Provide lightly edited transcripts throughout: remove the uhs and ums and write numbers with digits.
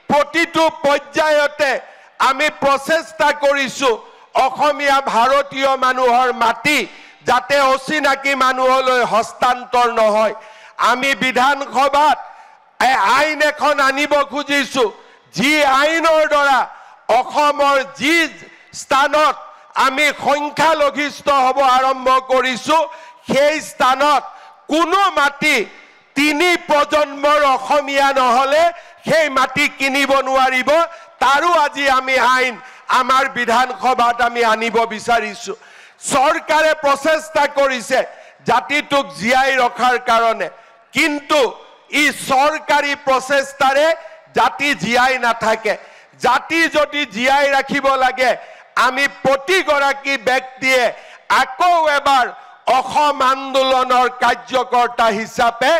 প্ৰতিটো পৰ্যায়তে আমি প্ৰচেষ্টা কৰিছো অসমীয়া ভাৰতীয় মানুহৰ মাটি যাতে অচিনাকি মানুহলৈ হস্তান্তৰ নহয় আমি বিধানসভাত আইন এখন আনিব খুজিছো যি আইনৰ দ্বাৰা অসমৰ যি স্থানত আমি সংখ্যালঘিষ্ঠ হ'ব আৰম্ভ কৰিছো সেই স্থানত কোনো মাটি তিনি প্ৰজন্মৰ অসমীয়া নহলে সেই মাটি কিনিব নোৱাৰিব তাৰো আজি আমি আইন আমাৰ বিধানসভাত আমি আনিব বিচাৰিছো চৰকাৰে প্ৰচেষ্টা কৰিছে জাতিটোক জীয়াই ৰখাৰ কাৰণে কিন্তু ই চৰকাৰী প্ৰচেষ্টাৰে জাতি জীয়াই নাথাকে জাতি যদি জীয়াই ৰাখিব লাগে আমি প্ৰতিগৰাকী ব্যক্তিয়ে আকৌ এবাৰ অসম আন্দোলনৰ কাৰ্যকৰ্তা হিচাপে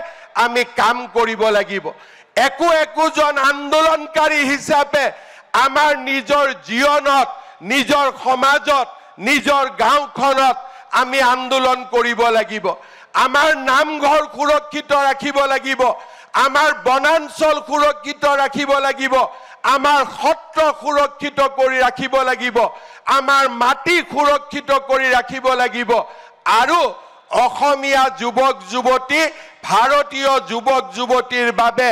আমি কাম কৰিব লাগিব একোজন আন্দোলনকাৰী হিচাপে আমাৰ নিজৰ জীৱনত নিজৰ সমাজত নিজৰ গাঁওখনত আমি আন্দোলন কৰিব লাগিব আমাৰ নামঘৰ সুৰক্ষিত ৰাখিব লাগিব আমাৰ বনাঞ্চল সুৰক্ষিত ৰাখিব লাগিব আমাৰ সত্ৰ সুৰক্ষিত কৰি ৰাখিব লাগিব আমাৰ মাটি সুৰক্ষিত কৰি ৰাখিব লাগিব আৰু অসমীয়া যুৱক যুৱতী ভাৰতীয় যুৱক যুৱতীৰ বাবে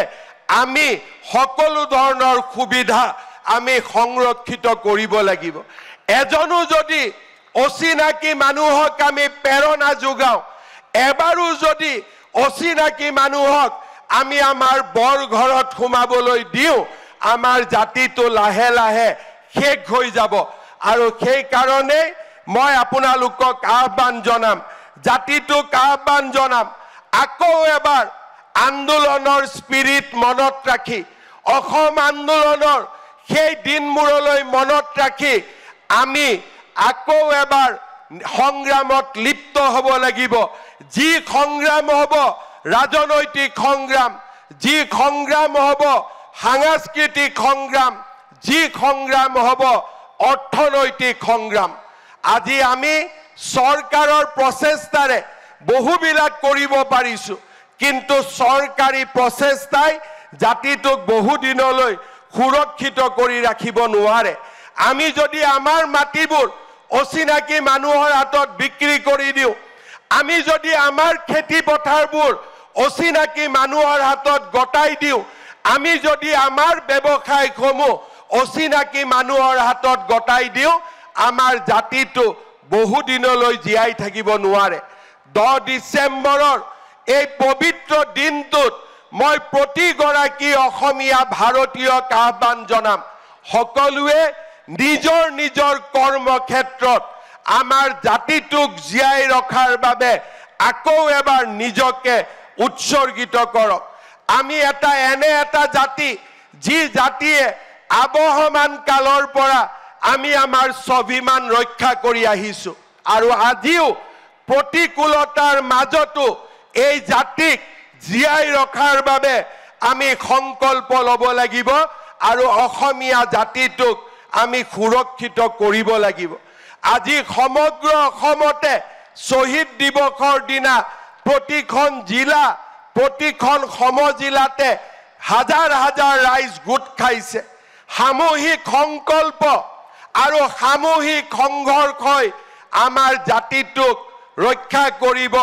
আমি সকলো ধৰণৰ সুবিধা আমি সংৰক্ষিত কৰিব লাগিব এজনো যদি অচিনাকি মানুহক আমি প্ৰেৰণা যোগাও এবাৰো যদি অচিনাকি মানুহক আমি আমাৰ বৰ ঘৰত সোমাবলৈ দিও আমাৰ জাতিটো লাহে লাহে শেষ হৈ যাব আৰু সেই কাৰণে মই আপোনালোকক আহ্বান জনাম জাতিটোক আহ্বান জনাম আকৌ এবাৰ আন্দোলনৰ স্পিৰিট মনত ৰাখি অসম আন্দোলনৰ সেই দিনমূৰলৈ মনত ৰাখি আমি আকৌ এবাৰ সংগ্ৰামত লিপ্ত হ'ব লাগিব যি সংগ্ৰাম হ'ব ৰাজনৈতিক সংগ্ৰাম যি সংগ্ৰাম হ'ব সাংস্কৃতিক সংগ্ৰাম যি সংগ্ৰাম হ'ব অৰ্থনৈতিক সংগ্ৰাম আজি আমি চৰকাৰৰ প্ৰচেষ্টাৰে বহুবিলাক কৰিব পাৰিছো কিন্তু চৰকাৰী প্ৰচেষ্টাই জাতিটোক বহু দিনলৈ সুৰক্ষিত কৰি ৰাখিব নোৱাৰে আমি যদি আমাৰ মাটিবোৰ অচিনাকি মানুহৰ হাতত বিক্ৰী কৰি দিও আমি যদি আমাৰ খেতি পথাৰবোৰ অচিনাকি মানুহৰ হাতত গটাই দিও আমি যদি আমাৰ ব্যৱসায়সমূহ অচিনাকি মানুহৰ হাতত গটাই দিও আমাৰ জাতিটো বহু দিনলৈ জীয়াই থাকিব নোৱাৰে 10 ডিসেম্বৰৰ এই পবিত্ৰ দিনটোত মই প্ৰতিগৰাকী অসমীয়া ভাৰতীয়ক আহ্বান জনাম সকলোৱে নিজৰ নিজৰ কৰ্মক্ষেত্ৰত আমাৰ জাতিটোক জীয়াই ৰখাৰ বাবে আকৌ এবাৰ নিজকে উৎসৰ্গিত কৰক আমি এনে এটা জাতি যি জাতিয়ে আবহমান কালৰ পৰা আমি আমাৰ স্বাভিমান ৰক্ষা কৰি আহিছো আৰু আজিও প্ৰতিকূলতাৰ মাজতো এই জাতিক জীয়াই ৰখাৰ বাবে আমি সংকল্প ল'ব লাগিব আৰু অসমীয়া জাতিটোক আমি সুৰক্ষিত কৰিব লাগিব আজি সমগ্ৰ অসমতে শহীদ দিৱসৰ দিনা প্ৰতিখন জিলা প্ৰতিখন সমজিলাতে হাজাৰ হাজাৰ ৰাইজ গোট খাইছে সামূহিক সংকল্প আৰু সামূহিক সংঘৰ্ষই আমাৰ জাতিটোক ৰক্ষা কৰিব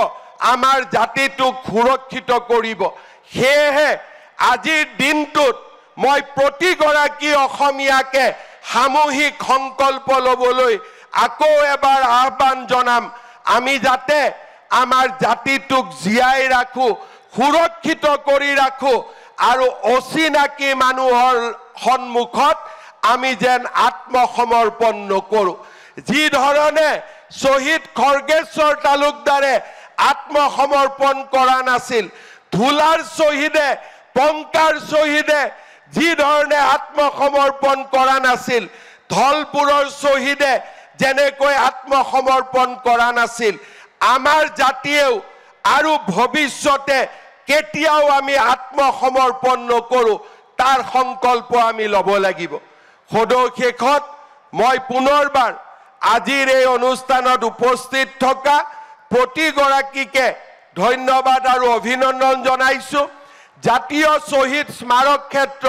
আমাৰ জাতিটোক সুৰক্ষিত কৰিব সেয়েহে আজিৰ দিনটোত মই প্ৰতিগৰাকী অসমীয়াকে সামূহিক সংকল্প ল'বলৈ আকৌ এবাৰ আহ্বান জনাম আমি যাতে আমাৰ জাতিটোক জীয়াই ৰাখো সুৰক্ষিত কৰি ৰাখো আৰু অচিনাকি মানুহৰ সন্মুখত আমি যেন আত্মসমৰ্পণ নকৰো যি ধৰণে শহীদ খৰ্গেশ্বৰ তালুকদাৰে আত্মসমৰ্পণ কৰা নাছিল ধুলাৰ শহীদে পংকাৰ শহীদে যি ধৰণে আত্মসমৰ্পণ কৰা নাছিল ধলপুৰৰ শহীদে যেনেকৈ আত্মসমৰ্পণ কৰা নাছিল আমাৰ জাতিয়েও আৰু ভৱিষ্যতে কেতিয়াও আমি আত্মসমৰ্পণ নকৰো তাৰ সংকল্প আমি ল'ব লাগিব সদৌ মই পুনৰবাৰ আজিৰ এই অনুষ্ঠানত উপস্থিত থকা প্ৰতিগৰাকীকে ধন্যবাদ আৰু অভিনন্দন জনাইছো জাতীয় শহীদ স্মাৰক ক্ষেত্ৰ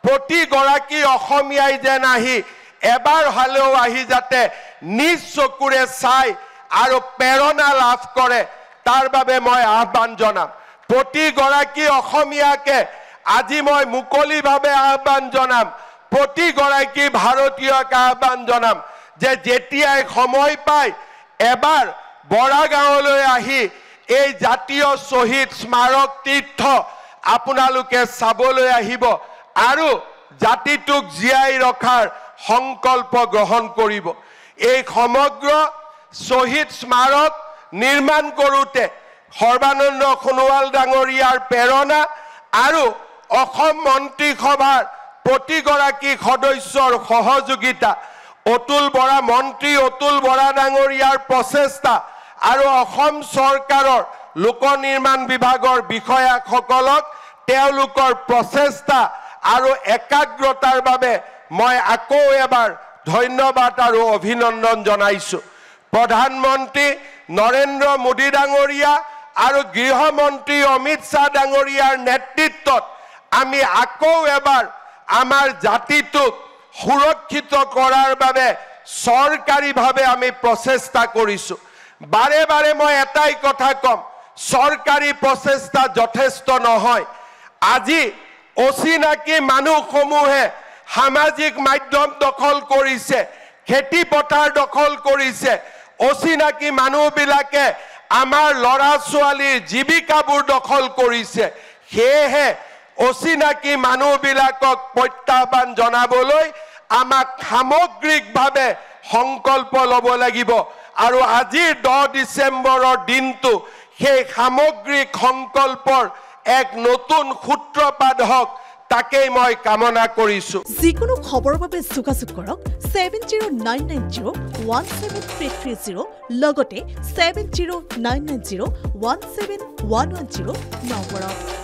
প্ৰতিগৰাকী অসমীয়াই যেন আহি এবাৰ হলেও আহি যাতে নিজ চকুৰে চাই আৰু প্ৰেৰণা লাভ কৰে তাৰ বাবে মই আহ্বান জনাম প্ৰতিগৰাকী অসমীয়াকে আজি মই মুকলিভাৱে আহ্বান জনাম প্ৰতিগৰাকী ভাৰতীয়ক আহ্বান জনাম যে যেতিয়াই সময় পায় এবাৰ বৰাগাঁৱলৈ আহি এই জাতীয় শহীদ স্মাৰক তীৰ্থ আপোনালোকে চাবলৈ আহিব আৰু জাতিটোক জীয়াই ৰখাৰ সংকল্প গ্ৰহণ কৰিব এই সমগ্ৰ শহীদ স্মাৰক নিৰ্মাণ কৰোঁতে সৰ্বানন্দ সোণোৱাল ডাঙৰীয়াৰ প্ৰেৰণা আৰু অসম মন্ত্ৰীসভাৰ প্ৰতিগৰাকী সদস্যৰ সহযোগিতা অতুল বৰা মন্ত্ৰী অতুল বৰা ডাঙৰীয়াৰ প্ৰচেষ্টা আৰু অসম চৰকাৰৰ লোক নিৰ্মাণ বিভাগৰ বিষয়াসকলক তেওঁলোকৰ প্ৰচেষ্টা আৰু একাগ্ৰতাৰ বাবে মই আকৌ এবাৰ ধন্যবাদ আৰু অভিনন্দন জনাইছো প্ৰধানমন্ত্ৰী নৰেন্দ্ৰ মোদী ডাঙৰীয়া আৰু গৃহমন্ত্ৰী অমিত শাহ ডাঙৰীয়াৰ নেতৃত্বত আমি আকৌ এবাৰ আমাৰ জাতিটোক সুৰক্ষিত কৰাৰ বাবে চৰকাৰীভাৱে আমি প্ৰচেষ্টা কৰিছো বাৰে বাৰে মই এটাই কথা কম চৰকাৰী প্ৰচেষ্টা যথেষ্ট নহয় আজি অচিনাকি মানুহসমূহে সামাজিক মাধ্যম দখল কৰিছে খেতি পথাৰ দখল কৰিছে অচিনাকি মানুহবিলাকে আমাৰ লৰা ছোৱালীৰ জীৱিকাবোৰ দখল কৰিছে সেয়েহে অচিনাকি মানুহবিলাকক প্ৰত্যাহ্বান জনাবলৈ আমাক সামগ্ৰিকভাৱে সংকল্প ল'ব লাগিব আৰু আজিৰ 10 ডিচেম্বৰৰ দিনটো সেই সামগ্ৰিক সংকল্পৰ এক নতুন সূত্ৰপাত হওক তাকেই মই কামনা কৰিছো যিকোনো খবৰৰ বাবে যোগাযোগ কৰক 7099017330 লগতে 7099017110 নম্বৰত